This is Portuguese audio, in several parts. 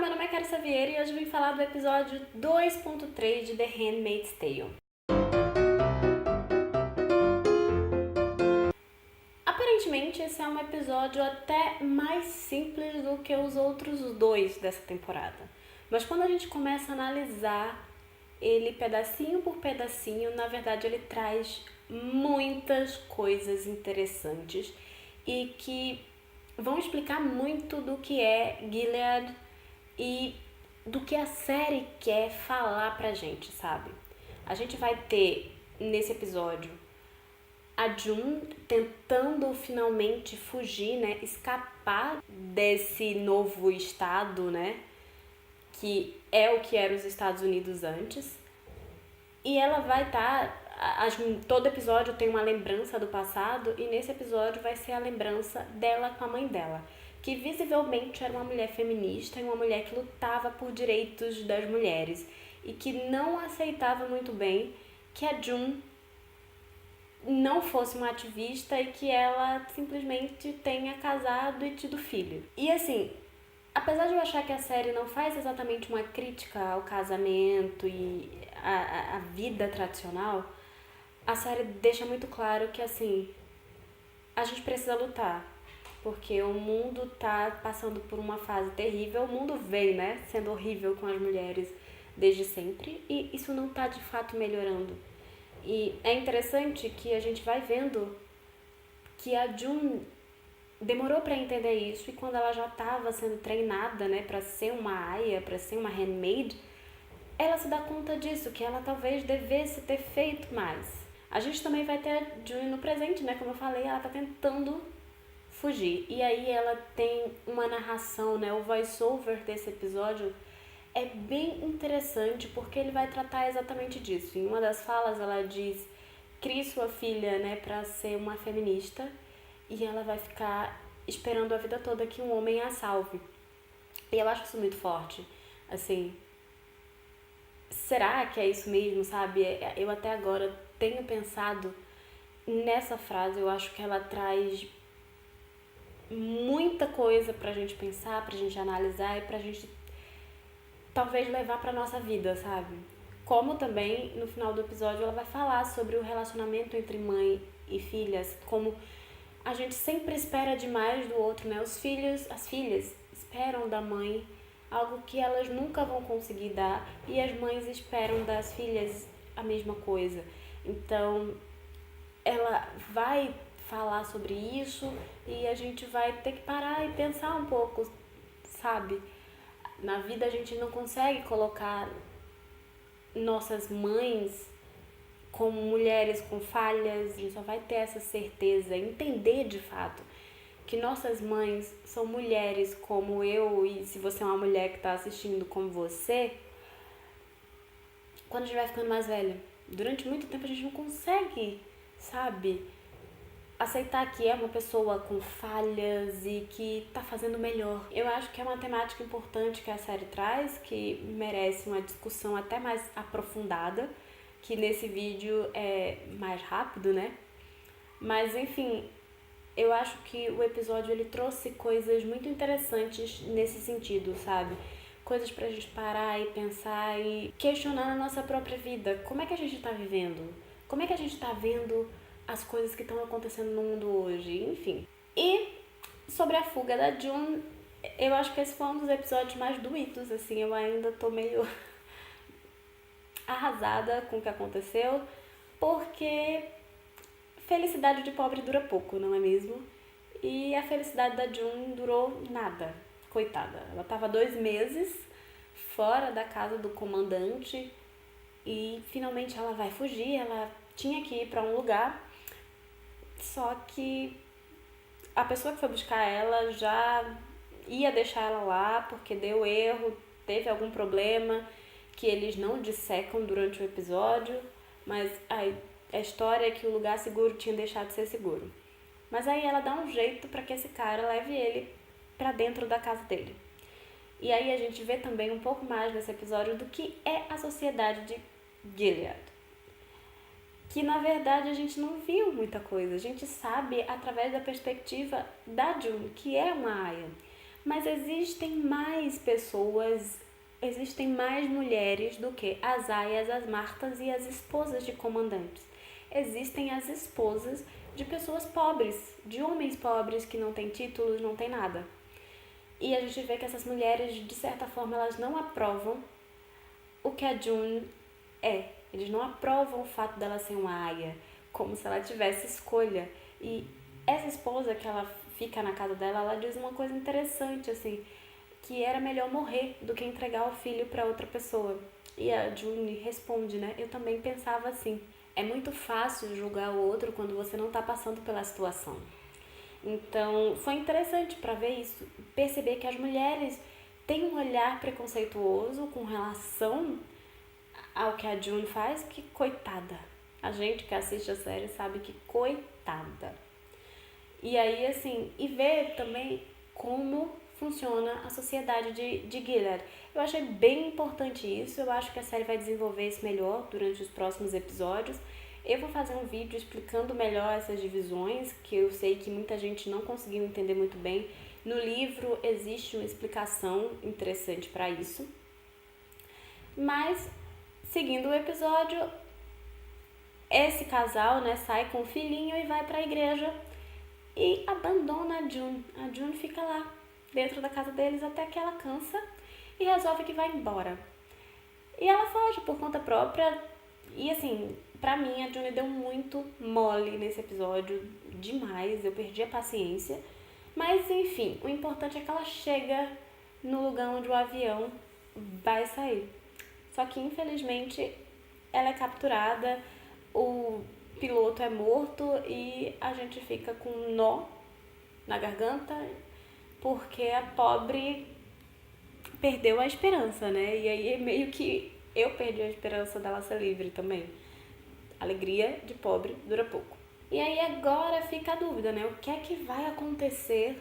meu nome é Carissa Vieira e hoje eu vim falar do episódio 2.3 de The Handmaid's Tale. Aparentemente esse é um episódio até mais simples do que os outros dois dessa temporada. Mas quando a gente começa a analisar ele pedacinho por pedacinho, na verdade ele traz muitas coisas interessantes e que vão explicar muito do que é Gilead e do que a série quer falar pra gente, sabe? A gente vai ter nesse episódio a June tentando finalmente fugir, né? Escapar desse novo estado, né? Que é o que era os Estados Unidos antes. E ela vai estar... todo episódio tem uma lembrança do passado e nesse episódio vai ser a lembrança dela com a mãe dela, que visivelmente era uma mulher feminista e uma mulher que lutava por direitos das mulheres e que não aceitava muito bem que a June não fosse uma ativista e que ela simplesmente tenha casado e tido filho. E assim, apesar de eu achar que a série não faz exatamente uma crítica ao casamento e a vida tradicional, a série deixa muito claro que assim, a gente precisa lutar, porque o mundo tá passando por uma fase terrível, o mundo vem, né, sendo horrível com as mulheres desde sempre e isso não tá de fato melhorando. E é interessante que a gente vai vendo que a June demorou para entender isso e quando ela já estava sendo treinada, né, para ser uma aia, para ser uma handmaid, ela se dá conta disso, que ela talvez devesse ter feito mais. A gente também vai ter a June no presente, né, como eu falei, ela tá tentando fugir. E aí ela tem uma narração, né, o voice-over desse episódio é bem interessante porque ele vai tratar exatamente disso. Em uma das falas ela diz: crie sua filha, né, pra ser uma feminista e ela vai ficar esperando a vida toda que um homem a salve. E eu acho isso muito forte. Assim, será que é isso mesmo, sabe? Eu até agora tenho pensado nessa frase, eu acho que ela traz muita coisa pra gente pensar, pra gente analisar e pra gente talvez levar pra nossa vida, sabe? Como também no final do episódio ela vai falar sobre o relacionamento entre mãe e filhas, como a gente sempre espera demais do outro, né? As filhas esperam da mãe algo que elas nunca vão conseguir dar e as mães esperam das filhas a mesma coisa. Então, ela vai falar sobre isso e a gente vai ter que parar e pensar um pouco, sabe? Na vida a gente não consegue colocar nossas mães como mulheres com falhas, a gente só vai ter essa certeza, entender de fato que nossas mães são mulheres como eu e se você é uma mulher que está assistindo como você, quando a gente vai ficando mais velha. Durante muito tempo a gente não consegue, sabe, aceitar que é uma pessoa com falhas e que tá fazendo melhor. Eu acho que é uma temática importante que a série traz, que merece uma discussão até mais aprofundada, que nesse vídeo é mais rápido, né? Mas enfim, eu acho que o episódio ele trouxe coisas muito interessantes nesse sentido, sabe? Coisas pra gente parar e pensar e questionar na nossa própria vida. Como é que a gente tá vivendo? Como é que a gente tá vendo as coisas que estão acontecendo no mundo hoje? Enfim. E sobre a fuga da June, eu acho que esse foi um dos episódios mais doídos, assim. Eu ainda tô meio arrasada com o que aconteceu, porque felicidade de pobre dura pouco, não é mesmo? E a felicidade da June durou nada, coitada. Ela tava 2 meses fora da casa do comandante e finalmente ela vai fugir, ela tinha que ir pra um lugar, só que a pessoa que foi buscar ela já ia deixar ela lá porque deu erro, teve algum problema que eles não dissecam durante o episódio, mas a história é que o lugar seguro tinha deixado de ser seguro. Mas aí ela dá um jeito para que esse cara leve ele para dentro da casa dele. E aí a gente vê também um pouco mais nesse episódio do que é a sociedade de Gilead. Que na verdade a gente não viu muita coisa. A gente sabe através da perspectiva da June, que é uma aia. Mas existem mais pessoas, existem mais mulheres do que as Aias, as Martas e as esposas de comandantes. Existem as esposas de pessoas pobres, de homens pobres que não têm títulos, não têm nada. E a gente vê que essas mulheres, de certa forma, elas não aprovam o que a June é. Eles não aprovam o fato dela ser uma aia, como se ela tivesse escolha. E essa esposa que ela fica na casa dela, ela diz uma coisa interessante, assim, que era melhor morrer do que entregar o filho para outra pessoa. E a June responde, né? Eu também pensava assim. É muito fácil julgar o outro quando você não está passando pela situação. Então, foi interessante para ver isso, perceber que as mulheres têm um olhar preconceituoso com relação ao que a June faz, que coitada. A gente que assiste a série sabe que coitada. E aí, assim, e ver também como funciona a sociedade de Gilead. Eu achei bem importante isso, eu acho que a série vai desenvolver isso melhor durante os próximos episódios. Eu vou fazer um vídeo explicando melhor essas divisões, que eu sei que muita gente não conseguiu entender muito bem. No livro existe uma explicação interessante para isso. Mas, seguindo o episódio, esse casal, né, sai com o filhinho e vai para a igreja e abandona a June. A June fica lá, dentro da casa deles, até que ela cansa e resolve que vai embora. E ela foge por conta própria. E assim, pra mim, a June deu muito mole nesse episódio, demais, eu perdi a paciência. Mas enfim, o importante é que ela chega no lugar onde o avião vai sair. Só que infelizmente ela é capturada, o piloto é morto e a gente fica com um nó na garganta porque a pobre perdeu a esperança, né? E aí meio que eu perdi a esperança dela ser livre também. Alegria de pobre dura pouco. E aí agora fica a dúvida, né? O que é que vai acontecer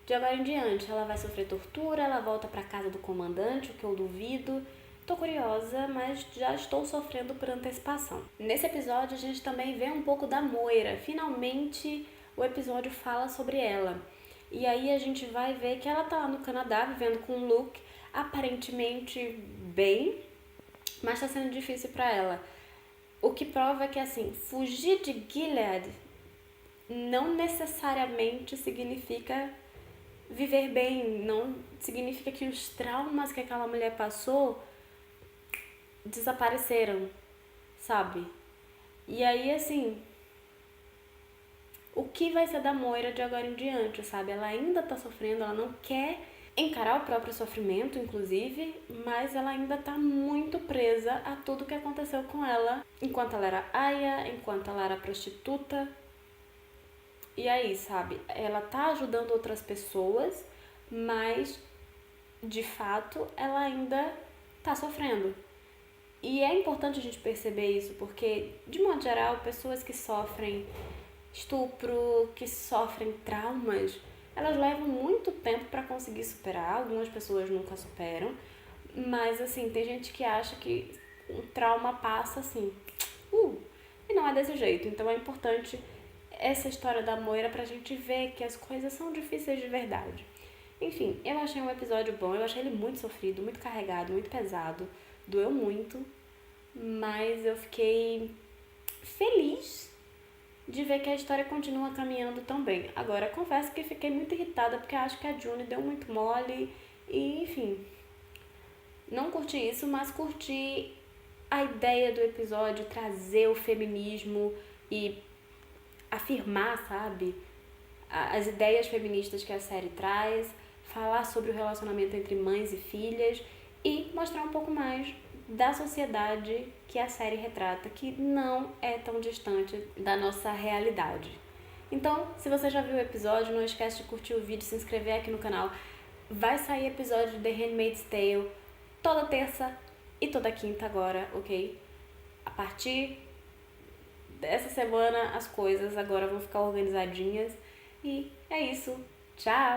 de agora em diante? Ela vai sofrer tortura, ela volta pra casa do comandante, o que eu duvido. Tô curiosa, mas já estou sofrendo por antecipação. Nesse episódio a gente também vê um pouco da Moira. Finalmente o episódio fala sobre ela. E aí a gente vai ver que ela tá lá no Canadá vivendo com o Luke, aparentemente bem, mas tá sendo difícil pra ela. O que prova que, assim, fugir de Gilead não necessariamente significa viver bem, não significa que os traumas que aquela mulher passou desapareceram, sabe? E aí, assim, o que vai ser da Moira de agora em diante, sabe? Ela ainda tá sofrendo, ela não quer encarar o próprio sofrimento, inclusive, mas ela ainda tá muito presa a tudo que aconteceu com ela enquanto ela era aia, enquanto ela era prostituta. E aí, sabe? Ela tá ajudando outras pessoas, mas de fato ela ainda tá sofrendo. E é importante a gente perceber isso, porque, de modo geral, pessoas que sofrem estupro, que sofrem traumas, elas levam muito tempo para conseguir superar. Algumas pessoas nunca superam, mas assim, tem gente que acha que o trauma passa assim, e não é desse jeito. Então é importante essa história da Moira pra gente ver que as coisas são difíceis de verdade. Enfim, eu achei um episódio bom, eu achei ele muito sofrido, muito carregado, muito pesado, doeu muito, mas eu fiquei feliz de ver que a história continua caminhando tão bem. Agora, confesso que fiquei muito irritada porque acho que a June deu muito mole e, enfim, não curti isso, mas curti a ideia do episódio, trazer o feminismo e afirmar, sabe, as ideias feministas que a série traz, falar sobre o relacionamento entre mães e filhas e mostrar um pouco mais da sociedade que a série retrata, que não é tão distante da nossa realidade. Então, se você já viu o episódio, não esquece de curtir o vídeo, se inscrever aqui no canal. Vai sair episódio de The Handmaid's Tale toda terça e toda quinta agora, ok? A partir dessa semana as coisas agora vão ficar organizadinhas. E é isso. Tchau!